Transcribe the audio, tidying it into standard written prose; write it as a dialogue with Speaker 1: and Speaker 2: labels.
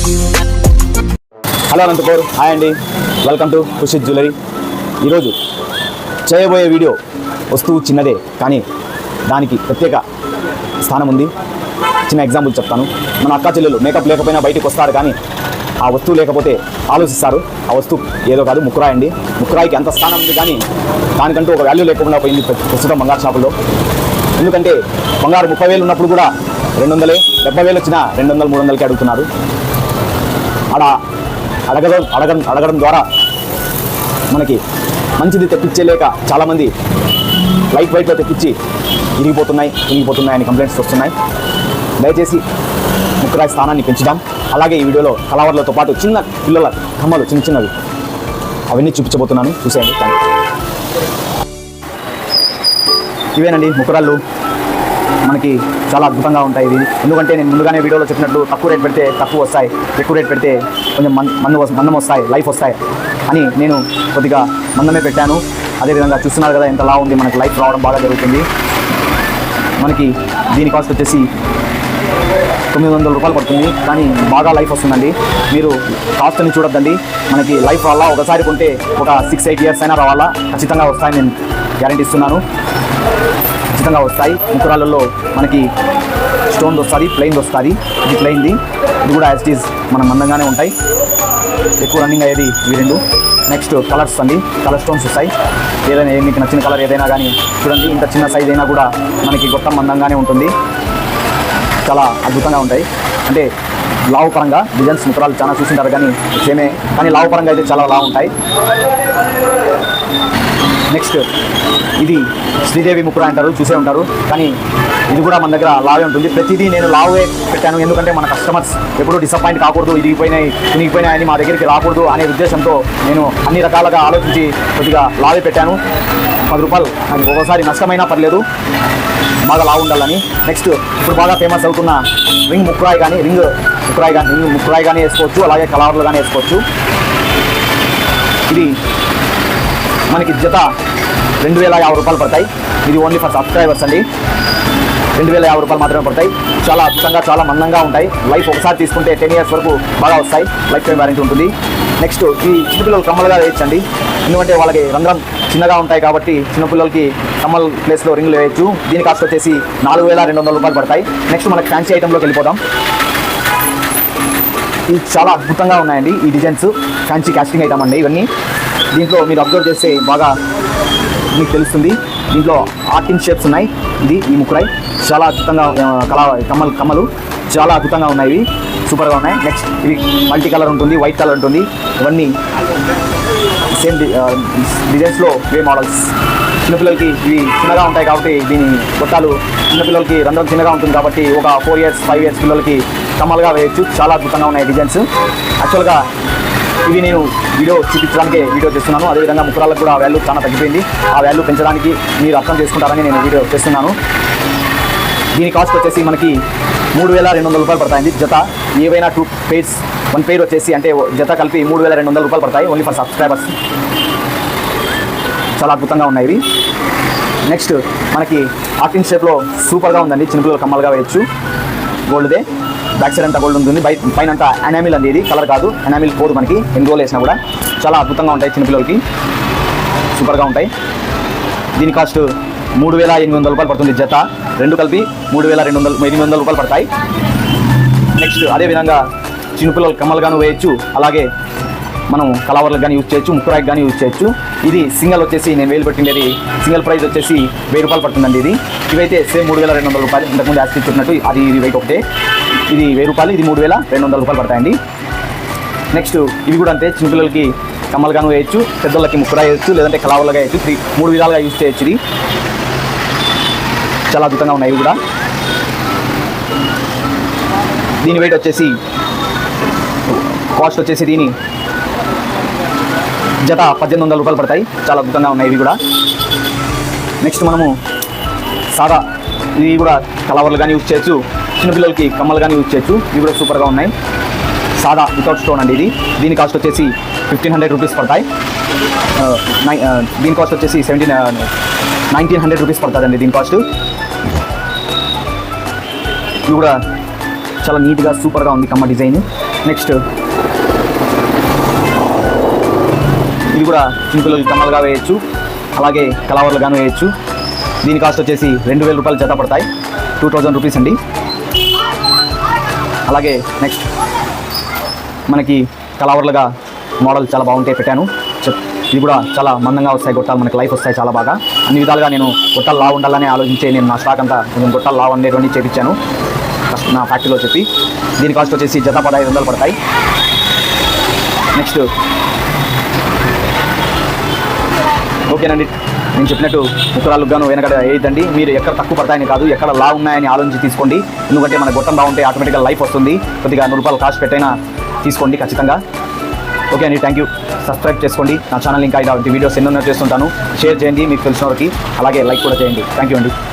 Speaker 1: Hello Anantapur, hi అండి, welcome to Kushi jewellery. ఈరోజు చేయబోయే వీడియో వస్తువు చిన్నదే కానీ దానికి ప్రత్యేక స్థానం ఉంది. చిన్న ఎగ్జాంపుల్ చెప్తాను. మన అక్క చెల్లెలు మేకప్ లేకపోయినా బయటికి వస్తారు, కానీ ఆ వస్తువు లేకపోతే ఆలోచిస్తారు. ఆ వస్తువు ఏదో కాదు, ముక్కురాయి అండి. ముక్కురాయికి ఎంత స్థానం ఉంది, కానీ దానికంటూ ఒక వాల్యూ లేకుండా పోయింది ప్రస్తుతం బంగారు షాపుల్లో. ఎందుకంటే బంగారు 30,000 ఉన్నప్పుడు కూడా 200, 70,000 వచ్చినా 200, 300కి అడుగుతున్నారు. అలా అడగడం ద్వారా మనకి మంచిది తెప్పించలేక చాలామంది లైట్ వెయిట్లో తెప్పించి ఇరిగిపోతున్నాయి అని కంప్లైంట్స్ వస్తున్నాయి. దయచేసి ముక్కురాయి స్థానాన్ని పెంచుదాం. అలాగే ఈ వీడియోలో కలవర్లతో పాటు చిన్న పిల్లల కమ్మలు చిన్నవి అవన్నీ చూపించబోతున్నాను, చూసేయండి. ఇవేనండి ముక్కురాళ్ళు. మనకి చాలా అద్భుతంగా ఉంటాయి ఇవి. ఎందుకంటే నేను ముందుగానే వీడియోలో చెప్పినట్లు తక్కువ రేట్ పెడితే తక్కువ వస్తాయి, ఎక్కువ రేట్ పెడితే కొంచెం మందం వస్తాయి, లైఫ్ వస్తాయి అని నేను కొద్దిగా మందమే పెట్టాను. అదేవిధంగా చూస్తున్నారు కదా ఎంత లావు ఉంది, మనకి లైఫ్ రావడం బాగా జరుగుతుంది. మనకి దీని కాస్ట్ వచ్చేసి 900 రూపాయలు పడుతుంది, కానీ బాగా లైఫ్ వస్తుందండి. మీరు కాస్ట్ని చూడొద్దండి, మనకి లైఫ్ వల్ల ఒకసారి కొంటే ఒక 6-8 ఇయర్స్ అయినా రావాలా, ఖచ్చితంగా వస్తాయని నేను గ్యారెంటీ ఇస్తున్నాను. ఖచ్చితంగా వస్తాయి. ముక్కురాళ్ళల్లో మనకి స్టోన్ వస్తుంది, ప్లెయిన్ వస్తుంది. ఇది ప్లెయిన్ది, ఇది కూడా యాజ్ ఇట్ ఈజ్ మన మందంగానే ఉంటాయి. ఎక్కువ రన్నింగ్ అయ్యేది ఇవి రెండు. నెక్స్ట్ కలర్స్ అండి, కలర్ స్టోన్స్ వస్తాయి. ఏదైనా మీకు నచ్చిన కలర్ ఏదైనా కానీ చూడండి, ఇంత చిన్న సైజ్ అయినా కూడా మనకి గొప్ప మందంగానే ఉంటుంది. చాలా అద్భుతంగా ఉంటాయి. అంటే లావు పరంగా డిజైన్స్ ముక్కరాలు చాలా చూసింటారు, కానీ సేమే, కానీ లావు పరంగా అయితే చాలా లావు ఉంటాయి. నెక్స్ట్ ఇది శ్రీదేవి ముక్కుర అంటారు, చూసే ఉంటారు, కానీ ఇది కూడా మన దగ్గర లావే ఉంటుంది. ప్రతిదీ నేను లావే పెట్టాను, ఎందుకంటే మన కస్టమర్స్ ఎప్పుడూ డిసప్పాయింట్ కాకూడదు, ఇరిగిపోయినాయి అని మా దగ్గరికి రాకూడదు అనే ఉద్దేశంతో నేను అన్ని రకాలుగా ఆలోచించి కొద్దిగా లావే పెట్టాను. 10 రూపాయలు నాకు ఒకసారి నష్టమైనా పర్లేదు, బాగా లావు ఉండాలని. నెక్స్ట్ ఇప్పుడు బాగా ఫేమస్ అవుతున్న రింగ్ ముక్కురాయి కానీ వేసుకోవచ్చు, అలాగే కలర్లు కానీ వేసుకోవచ్చు. ఇది మనకి జత 2,050 రూపాయలు పడతాయి. ఇది ఓన్లీ ఫర్ సబ్స్క్రైబర్స్ అండి. 2,050 రూపాయలు మాత్రమే పడతాయి. చాలా అద్భుతంగా, చాలా మందంగా ఉంటాయి. లైఫ్ ఒకసారి తీసుకుంటే 10 ఇయర్స్ వరకు బాగా వస్తాయి. లైఫ్ టైం వారంటీ ఉంటుంది. నెక్స్ట్ ఈ చిన్నపిల్లలు కమ్మలుగా వేయచ్చండి, ఎందుకంటే వాళ్ళకి రంధ్రం చిన్నగా ఉంటాయి కాబట్టి చిన్నపిల్లలకి కమ్మల్ ప్లేస్లో రింగులు వేయచ్చు. దీని కాస్ట్ వచ్చేసి 4,200 రూపాయలు పడతాయి. నెక్స్ట్ మనకి ఫ్యాన్సీ ఐటెంలోకి వెళ్ళిపోదాం. ఇవి చాలా అద్భుతంగా ఉన్నాయండి ఈ డిజైన్స్. ఫ్యాన్సీ కాస్టింగ్ ఐటమ్ అండి ఇవన్నీ. దీంట్లో మీరు అబ్జర్వ్ చేస్తే బాగా మీకు తెలుస్తుంది. దీంట్లో 18 షేప్స్ ఉన్నాయి. ఈ ముక్కురాయి చాలా అద్భుతంగా కమ్మలు చాలా అద్భుతంగా ఉన్నాయి, ఇవి సూపర్గా ఉన్నాయి. నెక్స్ట్ ఇవి మల్టీ కలర్ ఉంటుంది, వైట్ కలర్ ఉంటుంది. ఇవన్నీ సేమ్ డిజైన్స్లో వే మోడల్స్. చిన్నపిల్లలకి ఇవి చిన్నగా ఉంటాయి కాబట్టి దీని గొట్టాలు చిన్నపిల్లలకి రంధ్రం చిన్నగా ఉంటుంది కాబట్టి ఒక 4 ఇయర్స్ 5 ఇయర్స్ పిల్లలకి కమ్మలుగా వేయచ్చు. చాలా అద్భుతంగా ఉన్నాయి డిజైన్స్. యాక్చువల్గా ఇవి నేను వీడియో చూపించడానికే వీడియో చేస్తున్నాను. అదేవిధంగా ముక్కురాళ్ళకు కూడా వాల్యూ చాలా తగ్గిపోయింది. ఆ వాల్యూ పెంచడానికి మీరు అర్థం చేసుకుంటారని నేను వీడియో చేస్తున్నాను. దీని కాస్ట్ వచ్చేసి మనకి 3,200 రూపాయలు పడతాయండి జత. ఏవైనా 2 pairs 1 pair వచ్చేసి అంటే జత కలిపి 3,200 రూపాయలు పడతాయి, ఓన్లీ ఫర్ సబ్స్క్రైబర్స్. చాలా అద్భుతంగా ఉన్నాయి ఇవి. నెక్స్ట్ మనకి 18 షేప్లో సూపర్గా ఉందండి. చిన్నపిల్లలు కమ్మలుగా వేయచ్చు. గోల్డ్దే, బ్యాక్ సైడ్ అంతా గోల్డ్ ఉంటుంది, పైన అంతా ఎనామిల్ అండి. ఇది కలర్ కాదు, ఎనామిల్ పోదు మనకి ఎన్ని రోజులు వేసినా కూడా. చాలా అద్భుతంగా ఉంటాయి, చిన్నపిల్లలకి సూపర్గా ఉంటాయి. దీని కాస్ట్ 3,800 రూపాయలు పడుతుంది జత. రెండు కలిపి 3,800 రూపాయలు పడతాయి. నెక్స్ట్ అదేవిధంగా చిన్నపిల్లలు కమ్మలుగాను వేయచ్చు, అలాగే మనం కలవర్లకు కానీ యూజ్ చేయొచ్చు, ముక్కురాయికి కానీ యూజ్ చేయొచ్చు. ఇది సింగల్ వచ్చేసి నేను వేలు పెట్టిండేది సింగల్ ప్రైస్ వచ్చేసి 1,000 రూపాయలు పడుతుందండి. ఇవైతే సేమ్ 3,200 రూపాయలు. ఇంతకుముందు యాక్సిడ్ చెప్పినట్టు అది వెయిట్ ఒకటే. ఇది 1,000 రూపాయలు, ఇది 3,200 రూపాయలు పడతాయండి. నెక్స్ట్ ఇవి కూడా అంతే, చిన్నపిల్లలకి కమ్మలుగాను వేయచ్చు, పెద్దోళ్ళకి ముక్కురాయి వేయచ్చు, లేదంటే కలవర్లుగా వేయచ్చు. 3 విధాలుగా యూజ్ చేయొచ్చు. ఇది చాలా అద్భుతంగా ఉన్నాయి ఇవి కూడా. దీని వెయిట్ వచ్చేసి కాస్ట్ వచ్చేసి దీని జత 1,800 రూపాయలు పడతాయి. చాలా అద్భుతంగా ఉన్నాయి ఇవి కూడా. నెక్స్ట్ మనము సాదా, ఇవి కూడా కలవర్లు కానీ యూజ్ చేయొచ్చు, చిన్నపిల్లలకి కమ్మలు కానీ యూజ్ చేయొచ్చు. ఇవి కూడా సూపర్గా ఉన్నాయి. సాదా వితౌట్ స్టోన్ అండి ఇది. దీని కాస్ట్ వచ్చేసి 1,500 రూపీస్ పడతాయి. దీని కాస్ట్ వచ్చేసి 1,900 రూపీస్ పడుతుందండి దీని కాస్ట్. ఇవి కూడా చాలా నీట్గా సూపర్గా ఉంది కమ్మ డిజైన్. నెక్స్ట్ ఇది కూడా సింపుల్ కమ్మలుగా వేయచ్చు, అలాగే కలవర్లుగాను వేయచ్చు. దీని కాస్ట్ వచ్చేసి 2000 రూపాయలు జత పడతాయి, 2000 రూపీస్ అండి. అలాగే నెక్స్ట్ మనకి కలవర్లుగా మోడల్ చాలా బాగుంటాయి పెట్టాను. ఇది కూడా చాలా మందంగా వస్తాయి గొట్టాలు, మనకి లైఫ్ వస్తాయి చాలా బాగా. అన్ని విధాలుగా నేను గొట్టాలు లావు ఉండాలని ఆలోచించే నేను నా స్టాక్ అంతా కొంచెం గొట్టాలు లావు అనేటువంటి చేపించాను ఫస్ట్ నా ఫ్యాక్టరీలో చెప్పి. దీని కాస్ట్ వచ్చేసి జత 1500 పడతాయి. నెక్స్ట్ ఓకేనండి, నేను చెప్పినట్టు ముక్కరాలకు గాను వెనకడ వేయద్దండి. మీరు ఎక్కడ తక్కువ పడతాయని కాదు, ఎక్కడ లా ఉన్నాయని ఆలోచించి తీసుకోండి. ఎందుకంటే మన గొట్టం బాగుంటే ఆటోమేటిక్గా లైఫ్ వస్తుంది. కొద్దిగా 100 రూపాయలు కాస్ట్ పెట్టైనా తీసుకోండి ఖచ్చితంగా. ఓకే అండి, థ్యాంక్ యూ. సబ్స్క్రైబ్ చేసుకోండి నా ఛానల్. ఇంకా ఇలాంటి వీడియోస్ ఎన్నో చేస్తుంటాను. షేర్ చేయండి మీకు తెలిసిన వారికి, అలాగే లైక్ కూడా చేయండి. థ్యాంక్ యూ అండి.